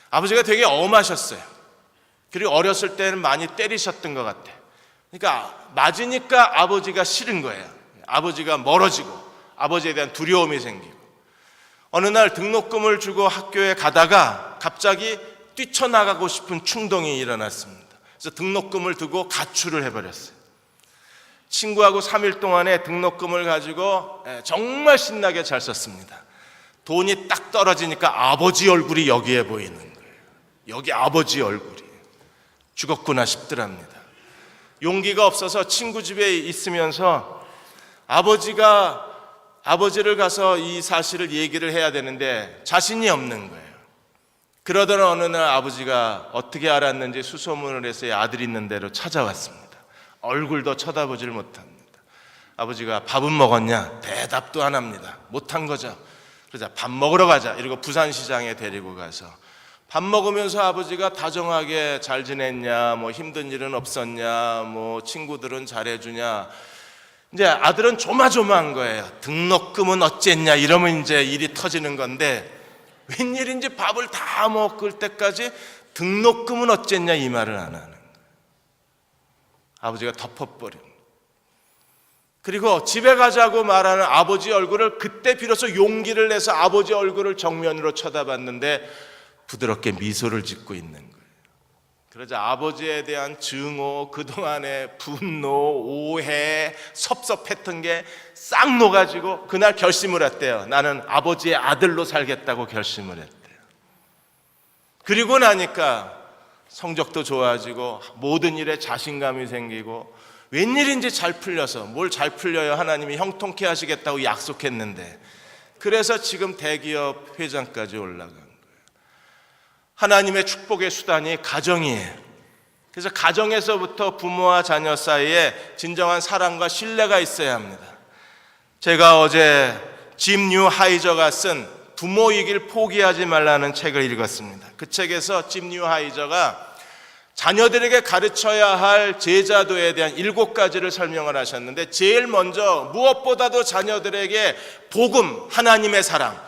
아버지가 되게 엄하셨어요. 그리고 어렸을 때는 많이 때리셨던 것 같아요. 그러니까 맞으니까 아버지가 싫은 거예요. 아버지가 멀어지고 아버지에 대한 두려움이 생기고, 어느 날 등록금을 주고 학교에 가다가 갑자기 뛰쳐나가고 싶은 충동이 일어났습니다. 그래서 등록금을 두고 가출을 해버렸어요. 친구하고 3일 동안에 등록금을 가지고 정말 신나게 잘 썼습니다. 돈이 딱 떨어지니까 아버지 얼굴이 여기에 보이는 거예요. 여기 아버지 얼굴이. 죽었구나 싶더랍니다. 용기가 없어서 친구 집에 있으면서 아버지를 가서 이 사실을 얘기를 해야 되는데 자신이 없는 거예요. 그러던 어느 날 아버지가 어떻게 알았는지 수소문을 해서 아들 있는 데로 찾아왔습니다. 얼굴도 쳐다보질 못합니다. 아버지가 밥은 먹었냐? 대답도 안 합니다. 못한 거죠. 그러자 밥 먹으러 가자 이러고 부산시장에 데리고 가서 밥 먹으면서 아버지가 다정하게 잘 지냈냐, 뭐 힘든 일은 없었냐, 뭐 친구들은 잘해주냐. 이제 아들은 조마조마한 거예요. 등록금은 어쨌냐 이러면 이제 일이 터지는 건데, 웬일인지 밥을 다 먹을 때까지 등록금은 어쨌냐 이 말을 안 하는 거예요. 아버지가 덮어버린. 그리고 집에 가자고 말하는 아버지 얼굴을 그때 비로소 용기를 내서 아버지 얼굴을 정면으로 쳐다봤는데 부드럽게 미소를 짓고 있는 거예요. 그러자 아버지에 대한 증오, 그동안의 분노, 오해, 섭섭했던 게 싹 녹아지고 그날 결심을 했대요. 나는 아버지의 아들로 살겠다고 결심을 했대요. 그리고 나니까 성적도 좋아지고 모든 일에 자신감이 생기고, 웬일인지 잘 풀려서, 뭘 잘 풀려요? 하나님이 형통케 하시겠다고 약속했는데, 그래서 지금 대기업 회장까지 올라간 거예요. 하나님의 축복의 수단이 가정이에요. 그래서 가정에서부터 부모와 자녀 사이에 진정한 사랑과 신뢰가 있어야 합니다. 제가 어제 짐 뉴 하이저가 쓴 부모이길 포기하지 말라는 책을 읽었습니다. 그 책에서 짐 뉴 하이저가 자녀들에게 가르쳐야 할 제자도에 대한 7가지를 설명을 하셨는데, 제일 먼저 무엇보다도 자녀들에게 복음, 하나님의 사랑,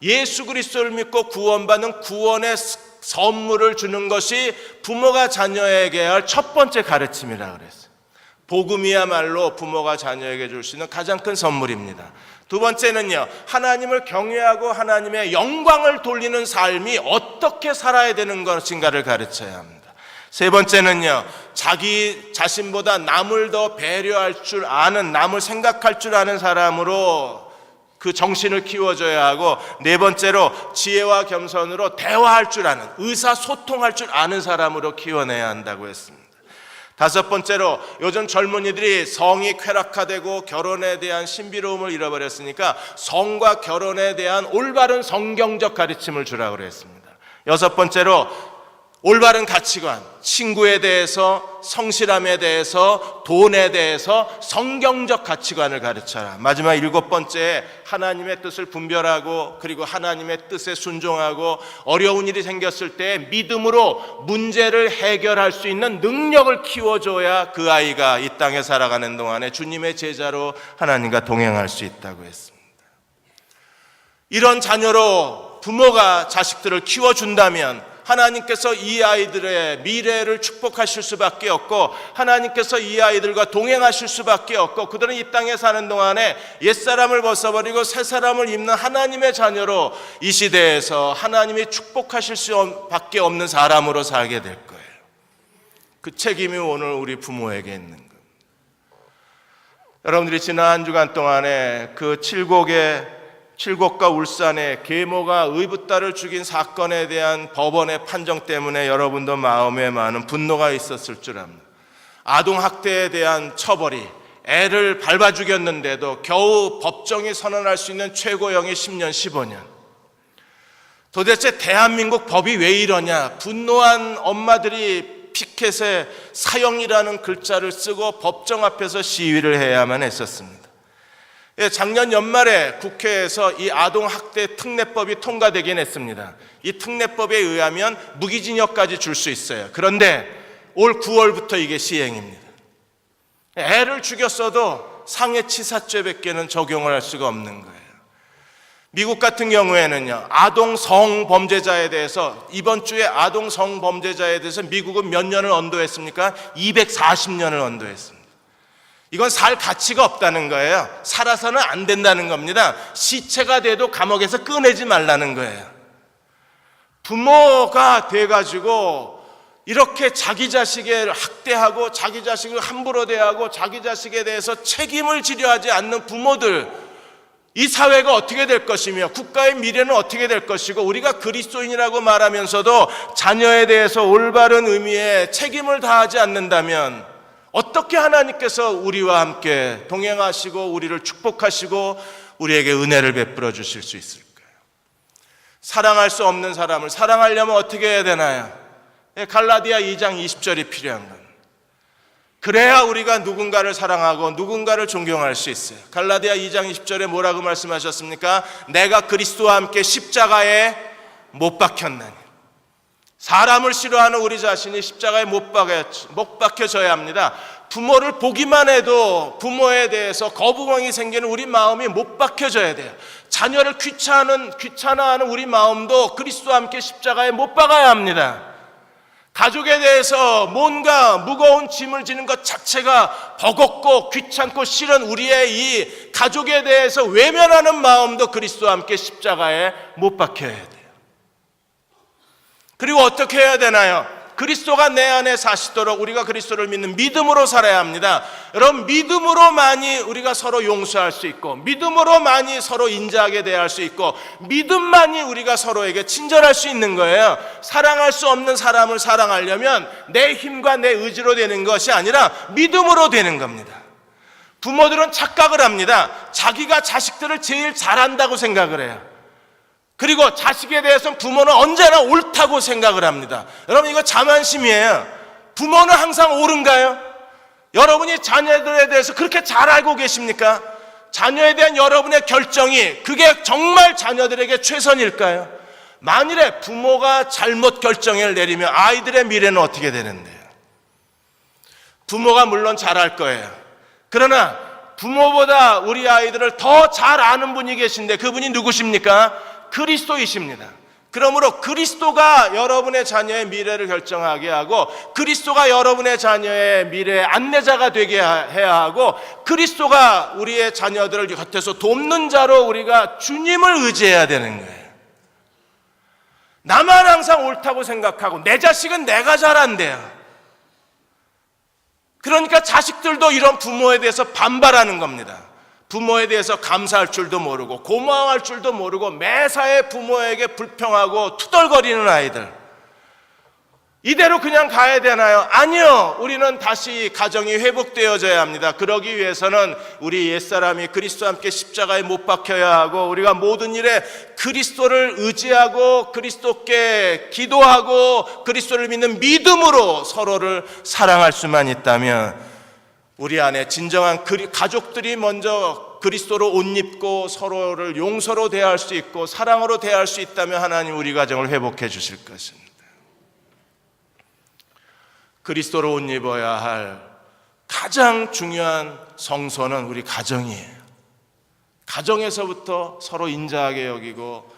예수 그리스도를 믿고 구원받는 구원의 선물을 주는 것이 부모가 자녀에게 할 첫 번째 가르침이라고 그랬어요. 복음이야말로 부모가 자녀에게 줄 수 있는 가장 큰 선물입니다. 두 번째는요, 하나님을 경외하고 하나님의 영광을 돌리는 삶이 어떻게 살아야 되는 것인가를 가르쳐야 합니다. 세 번째는요, 자기 자신보다 남을 더 배려할 줄 아는, 남을 생각할 줄 아는 사람으로 그 정신을 키워줘야 하고, 네 번째로 지혜와 겸손으로 대화할 줄 아는, 의사소통할 줄 아는 사람으로 키워내야 한다고 했습니다. 다섯 번째로, 요즘 젊은이들이 성이 쾌락화되고 결혼에 대한 신비로움을 잃어버렸으니까 성과 결혼에 대한 올바른 성경적 가르침을 주라고 그랬습니다. 여섯 번째로, 올바른 가치관, 친구에 대해서, 성실함에 대해서, 돈에 대해서 성경적 가치관을 가르쳐라. 마지막 7번째, 하나님의 뜻을 분별하고, 그리고 하나님의 뜻에 순종하고, 어려운 일이 생겼을 때 믿음으로 문제를 해결할 수 있는 능력을 키워줘야 그 아이가 이 땅에 살아가는 동안에 주님의 제자로 하나님과 동행할 수 있다고 했습니다. 이런 자녀로 부모가 자식들을 키워준다면 하나님께서 이 아이들의 미래를 축복하실 수밖에 없고, 하나님께서 이 아이들과 동행하실 수밖에 없고, 그들은 이 땅에 사는 동안에 옛사람을 벗어버리고 새사람을 입는 하나님의 자녀로 이 시대에서 하나님이 축복하실 수밖에 없는 사람으로 살게 될 거예요. 그 책임이 오늘 우리 부모에게 있는 겁니다. 여러분들이 지난 한 주간 동안에 그 칠곡과 울산의 계모가 의붓딸을 죽인 사건에 대한 법원의 판정 때문에 여러분도 마음에 많은 분노가 있었을 줄 압니다. 아동학대에 대한 처벌이, 애를 밟아 죽였는데도 겨우 법정이 선언할 수 있는 최고형이 10년, 15년. 도대체 대한민국 법이 왜 이러냐? 분노한 엄마들이 피켓에 사형이라는 글자를 쓰고 법정 앞에서 시위를 해야만 했었습니다. 작년 연말에 국회에서 이 아동학대 특례법이 통과되긴 했습니다. 이 특례법에 의하면 무기징역까지 줄 수 있어요. 그런데 올 9월부터 이게 시행입니다. 애를 죽였어도 상해치사죄밖에는 적용을 할 수가 없는 거예요. 미국 같은 경우에는요, 아동 성범죄자에 대해서 이번 주에 아동 성범죄자에 대해서 미국은 몇 년을 언도했습니까? 240년을 언도했습니다. 이건 살 가치가 없다는 거예요. 살아서는 안 된다는 겁니다. 시체가 돼도 감옥에서 꺼내지 말라는 거예요. 부모가 돼가지고 이렇게 자기 자식을 학대하고 자기 자식을 함부로 대하고 자기 자식에 대해서 책임을 지려 하지 않는 부모들, 이 사회가 어떻게 될 것이며 국가의 미래는 어떻게 될 것이고, 우리가 그리스도인이라고 말하면서도 자녀에 대해서 올바른 의미의 책임을 다하지 않는다면 어떻게 하나님께서 우리와 함께 동행하시고 우리를 축복하시고 우리에게 은혜를 베풀어 주실 수 있을까요? 사랑할 수 없는 사람을 사랑하려면 어떻게 해야 되나요? 갈라디아 2장 20절이 필요한 건, 그래야 우리가 누군가를 사랑하고 누군가를 존경할 수 있어요. 갈라디아 2장 20절에 뭐라고 말씀하셨습니까? 내가 그리스도와 함께 십자가에 못 박혔나니. 사람을 싫어하는 우리 자신이 십자가에 못 박혀져야 합니다. 부모를 보기만 해도 부모에 대해서 거부감이 생기는 우리 마음이 못 박혀져야 돼요. 자녀를 귀찮아하는 우리 마음도 그리스도와 함께 십자가에 못 박아야 합니다. 가족에 대해서 뭔가 무거운 짐을 지는 것 자체가 버겁고 귀찮고 싫은 우리의 이 가족에 대해서 외면하는 마음도 그리스도와 함께 십자가에 못 박혀야 돼요. 그리고 어떻게 해야 되나요? 그리스도가 내 안에 사시도록 우리가 그리스도를 믿는 믿음으로 살아야 합니다. 여러분, 믿음으로만이 우리가 서로 용서할 수 있고, 믿음으로만이 서로 인자하게 대할 수 있고, 믿음만이 우리가 서로에게 친절할 수 있는 거예요. 사랑할 수 없는 사람을 사랑하려면 내 힘과 내 의지로 되는 것이 아니라 믿음으로 되는 겁니다. 부모들은 착각을 합니다. 자기가 자식들을 제일 잘한다고 생각을 해요. 그리고 자식에 대해서는 부모는 언제나 옳다고 생각을 합니다. 여러분, 이거 자만심이에요. 부모는 항상 옳은가요? 여러분이 자녀들에 대해서 그렇게 잘 알고 계십니까? 자녀에 대한 여러분의 결정이 그게 정말 자녀들에게 최선일까요? 만일에 부모가 잘못 결정을 내리면 아이들의 미래는 어떻게 되는데요? 부모가 물론 잘할 거예요. 그러나 부모보다 우리 아이들을 더 잘 아는 분이 계신데 그분이 누구십니까? 그리스도이십니다. 그러므로 그리스도가 여러분의 자녀의 미래를 결정하게 하고, 그리스도가 여러분의 자녀의 미래의 안내자가 되게 해야 하고, 그리스도가 우리의 자녀들을 곁에서 돕는 자로 우리가 주님을 의지해야 되는 거예요. 나만 항상 옳다고 생각하고 내 자식은 내가 잘한대요. 그러니까 자식들도 이런 부모에 대해서 반발하는 겁니다. 부모에 대해서 감사할 줄도 모르고 고마워할 줄도 모르고 매사에 부모에게 불평하고 투덜거리는 아이들, 이대로 그냥 가야 되나요? 아니요. 우리는 다시 가정이 회복되어져야 합니다. 그러기 위해서는 우리 옛사람이 그리스도와 함께 십자가에 못 박혀야 하고, 우리가 모든 일에 그리스도를 의지하고 그리스도께 기도하고 그리스도를 믿는 믿음으로 서로를 사랑할 수만 있다면, 우리 안에 진정한 가족들이 먼저 그리스도로 옷 입고 서로를 용서로 대할 수 있고 사랑으로 대할 수 있다면 하나님 우리 가정을 회복해 주실 것입니다. 그리스도로 옷 입어야 할 가장 중요한 성소는 우리 가정이에요. 가정에서부터 서로 인자하게 여기고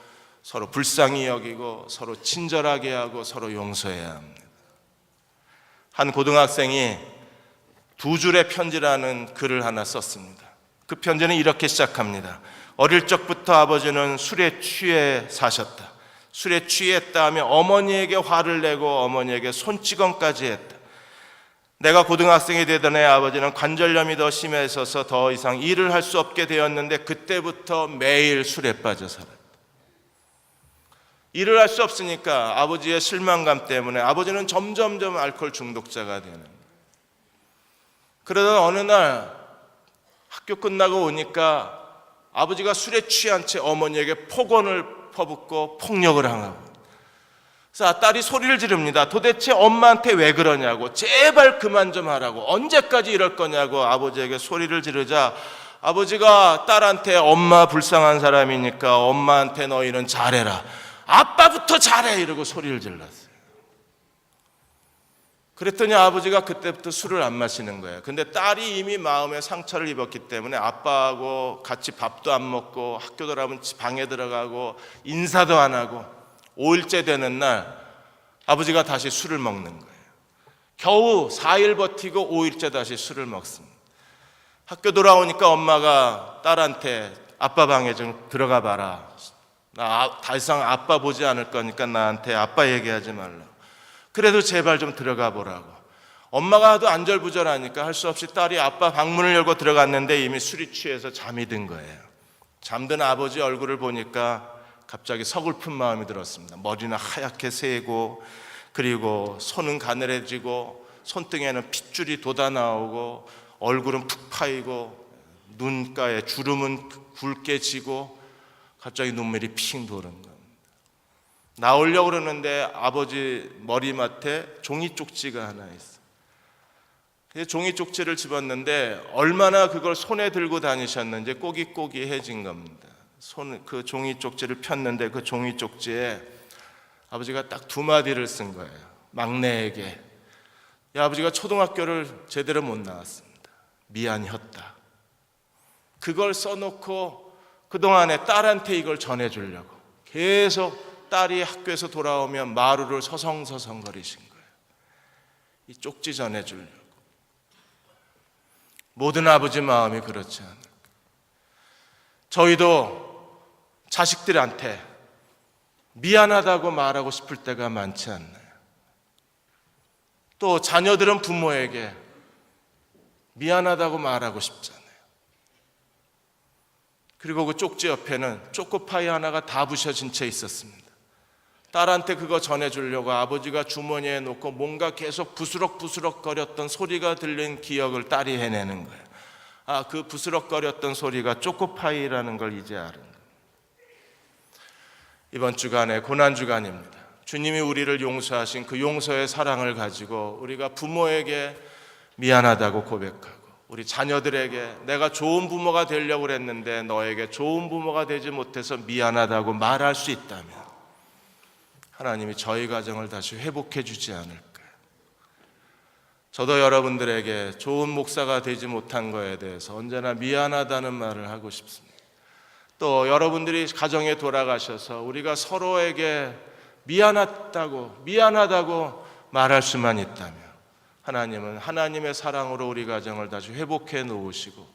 서로 불쌍히 여기고 서로 친절하게 하고 서로 용서해야 합니다. 한 고등학생이 2줄의 편지라는 글을 하나 썼습니다. 그 편지는 이렇게 시작합니다. 어릴 적부터 아버지는 술에 취해 사셨다. 술에 취했다 하며 어머니에게 화를 내고 어머니에게 손찌검까지 했다. 내가 고등학생이 되던 해 아버지는 관절염이 더 심해져서 더 이상 일을 할 수 없게 되었는데 그때부터 매일 술에 빠져 살았다. 일을 할 수 없으니까 아버지의 실망감 때문에 아버지는 점점점 알코올 중독자가 되는 거예요. 그러던 어느 날 학교 끝나고 오니까 아버지가 술에 취한 채 어머니에게 폭언을 퍼붓고 폭력을 행하고, 그래서 딸이 소리를 지릅니다. 도대체 엄마한테 왜 그러냐고, 제발 그만 좀 하라고, 언제까지 이럴 거냐고 아버지에게 소리를 지르자 아버지가 딸한테 엄마 불쌍한 사람이니까 엄마한테 너희는 잘해라, 아빠부터 잘해, 이러고 소리를 질렀어요. 그랬더니 아버지가 그때부터 술을 안 마시는 거예요. 근데 딸이 이미 마음에 상처를 입었기 때문에 아빠하고 같이 밥도 안 먹고 학교 들어가면 방에 들어가고 인사도 안 하고 5일째 되는 날 아버지가 다시 술을 먹는 거예요. 겨우 4일 버티고 5일째 다시 술을 먹습니다. 학교 돌아오니까 엄마가 딸한테 아빠 방에 좀 들어가 봐라. 나 더 이상 아빠 보지 않을 거니까 나한테 아빠 얘기하지 말라. 그래도 제발 좀 들어가 보라고. 엄마가 하도 안절부절하니까 할 수 없이 딸이 아빠 방문을 열고 들어갔는데 이미 술이 취해서 잠이 든 거예요. 잠든 아버지 얼굴을 보니까 갑자기 서글픈 마음이 들었습니다. 머리는 하얗게 새고, 그리고 손은 가늘해지고, 손등에는 핏줄이 돋아나오고, 얼굴은 푹 파이고, 눈가에 주름은 굵게 지고, 갑자기 눈물이 핑 도는 겁니다. 나오려고 그러는데 아버지 머리맡에 종이 쪽지가 하나 있어요. 종이 쪽지를 집었는데 얼마나 그걸 손에 들고 다니셨는지 꼬깃꼬깃해진 겁니다. 그 종이 쪽지를 폈는데 그 종이 쪽지에 아버지가 딱 2마디를 쓴 거예요. 막내에게. 아버지가 초등학교를 제대로 못 나왔습니다. 미안했다. 그걸 써놓고 그동안에 딸한테 이걸 전해주려고 계속 딸이 학교에서 돌아오면 마루를 서성서성거리신 거예요. 이 쪽지 전해주려고. 모든 아버지 마음이 그렇지 않을까. 저희도 자식들한테 미안하다고 말하고 싶을 때가 많지 않나요? 또 자녀들은 부모에게 미안하다고 말하고 싶잖아요. 그리고 그 쪽지 옆에는 초코파이 하나가 다 부셔진 채 있었습니다. 딸한테 그거 전해주려고 아버지가 주머니에 놓고 뭔가 계속 부스럭부스럭거렸던 소리가 들린 기억을 딸이 해내는 거예요. 아, 그 부스럭거렸던 소리가 초코파이라는 걸 이제 아는 거예요. 이번 주간에 고난주간입니다. 주님이 우리를 용서하신 그 용서의 사랑을 가지고 우리가 부모에게 미안하다고 고백하고, 우리 자녀들에게 내가 좋은 부모가 되려고 했는데 너에게 좋은 부모가 되지 못해서 미안하다고 말할 수 있다면 하나님이 저희 가정을 다시 회복해 주지 않을까요? 저도 여러분들에게 좋은 목사가 되지 못한 거에 대해서 언제나 미안하다는 말을 하고 싶습니다. 또 여러분들이 가정에 돌아가셔서 우리가 서로에게 미안하다고 말할 수만 있다면 하나님은 하나님의 사랑으로 우리 가정을 다시 회복해 놓으시고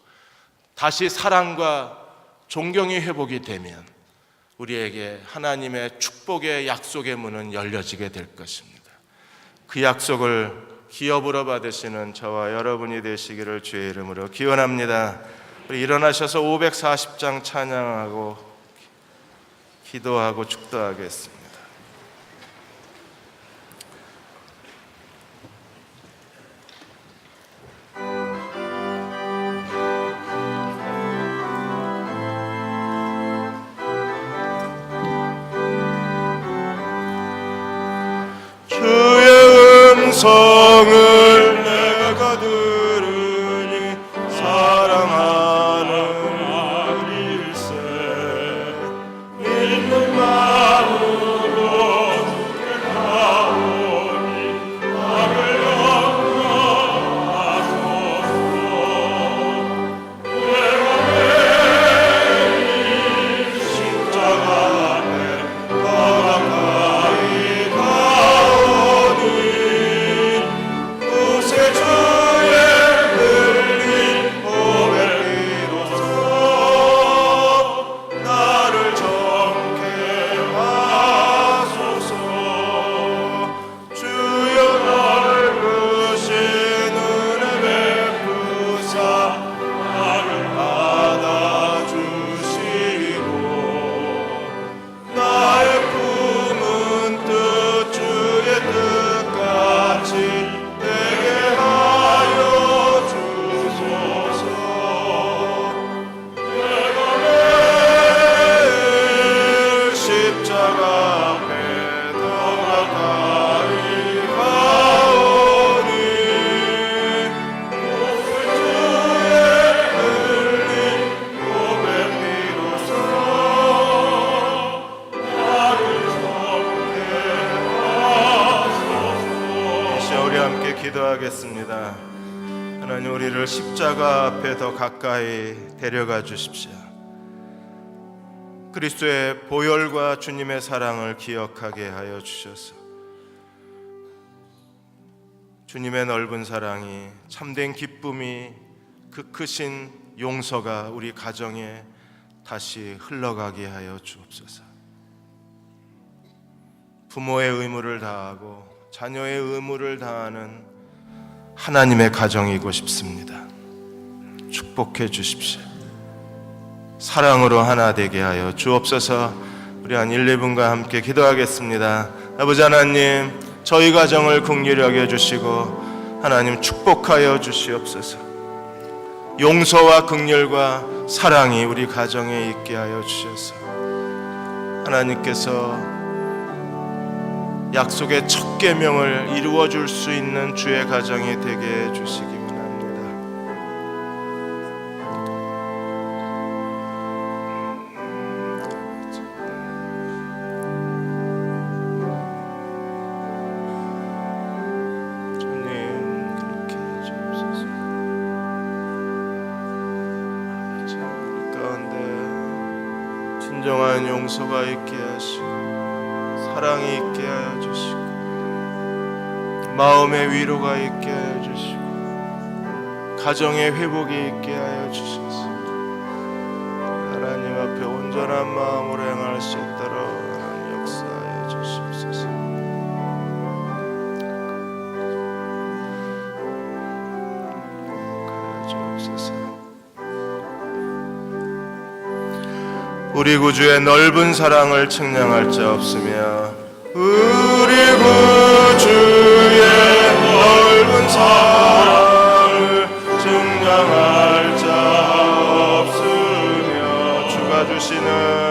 다시 사랑과 존경이 회복이 되면 우리에게 하나님의 축복의 약속의 문은 열려지게 될 것입니다. 그 약속을 기업으로 받으시는 저와 여러분이 되시기를 주의 이름으로 기원합니다. 우리 일어나셔서 540장 찬양하고 기도하고 축도하겠습니다. 성을 내가 들으니 사랑하는 일세 믿는 마음으로 주께 나오니 나를 영원하소서. 내가 매일 십자가 앞에 더 가까이 가오니 기도하겠습니다. 하나님, 우리를 십자가 앞에 더 가까이 데려가 주십시오. 그리스도의 보혈과 주님의 사랑을 기억하게 하여 주셔서 주님의 넓은 사랑이, 참된 기쁨이, 그 크신 용서가 우리 가정에 다시 흘러가게 하여 주옵소서. 부모의 의무를 다하고 자녀의 의무를 다하는 하나님의 가정이고 싶습니다. 축복해 주십시오. 사랑으로 하나 되게 하여 주옵소서. 우리 한 1, 2분과 함께 기도하겠습니다. 아버지 하나님, 저희 가정을 긍휼히 여겨주시고 하나님 축복하여 주시옵소서. 용서와 긍휼과 사랑이 우리 가정에 있게 하여 주셔서 하나님께서 약속의 첫 계명을 이루어 줄 수 있는 주의 가정이 되게 해 주시기 원합니다. 주님, 그렇게 해 주옵소서. 아버지, 우리 가운데 진정한 용서가 있게 하시고 사랑이 있게 하여 주시고 마음의 위로가 있게 하여 주시고 가정의 회복이 있게 하여 주셔서 하나님 앞에 온전한 마음으로 행할 수 있도록 하나님 역사하여 주시옵소서. 우리 구주의 넓은 사랑을 측량할 자 없으며 우리 구주의 넓은 사랑을 측량할 자 없으며 주가 주시는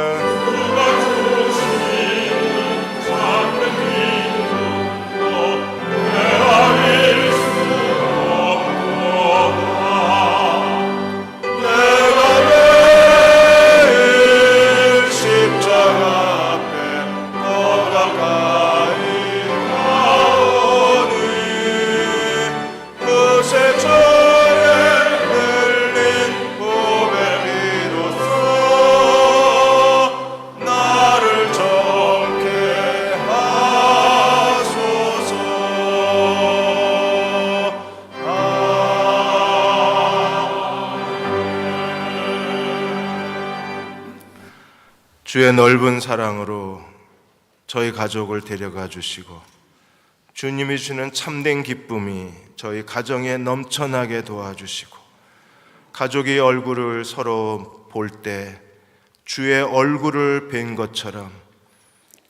주의 넓은 사랑으로 저희 가족을 데려가 주시고 주님이 주는 참된 기쁨이 저희 가정에 넘쳐나게 도와주시고 가족의 얼굴을 서로 볼 때 주의 얼굴을 뵌 것처럼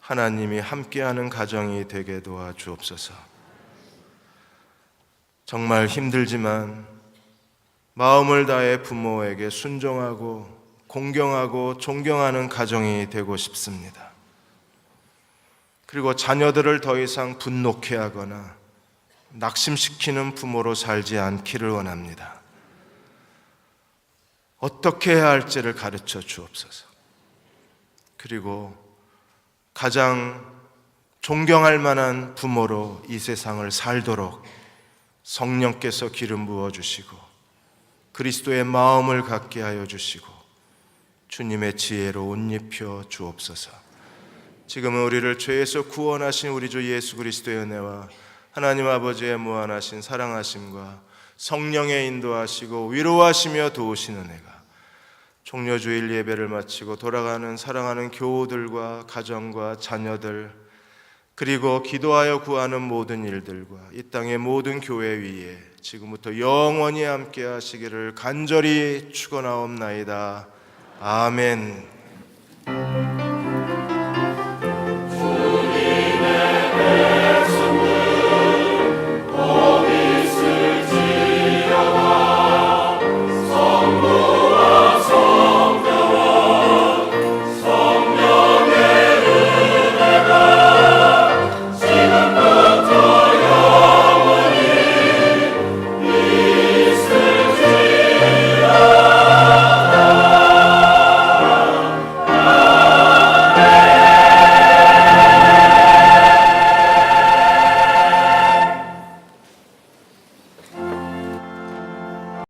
하나님이 함께하는 가정이 되게 도와주옵소서. 정말 힘들지만 마음을 다해 부모에게 순종하고 공경하고 존경하는 가정이 되고 싶습니다. 그리고 자녀들을 더 이상 분노케 하거나 낙심시키는 부모로 살지 않기를 원합니다. 어떻게 해야 할지를 가르쳐 주옵소서. 그리고 가장 존경할 만한 부모로 이 세상을 살도록 성령께서 기름 부어 주시고 그리스도의 마음을 갖게 하여 주시고 주님의 지혜로 옷 입혀 주옵소서. 지금은 우리를 죄에서 구원하신 우리 주 예수 그리스도의 은혜와 하나님 아버지의 무한하신 사랑하심과 성령의 인도하시고 위로하시며 도우시는 은혜가 종려주일 예배를 마치고 돌아가는 사랑하는 교우들과 가정과 자녀들 그리고 기도하여 구하는 모든 일들과 이 땅의 모든 교회 위에 지금부터 영원히 함께 하시기를 간절히 축원하옵나이다. 아멘.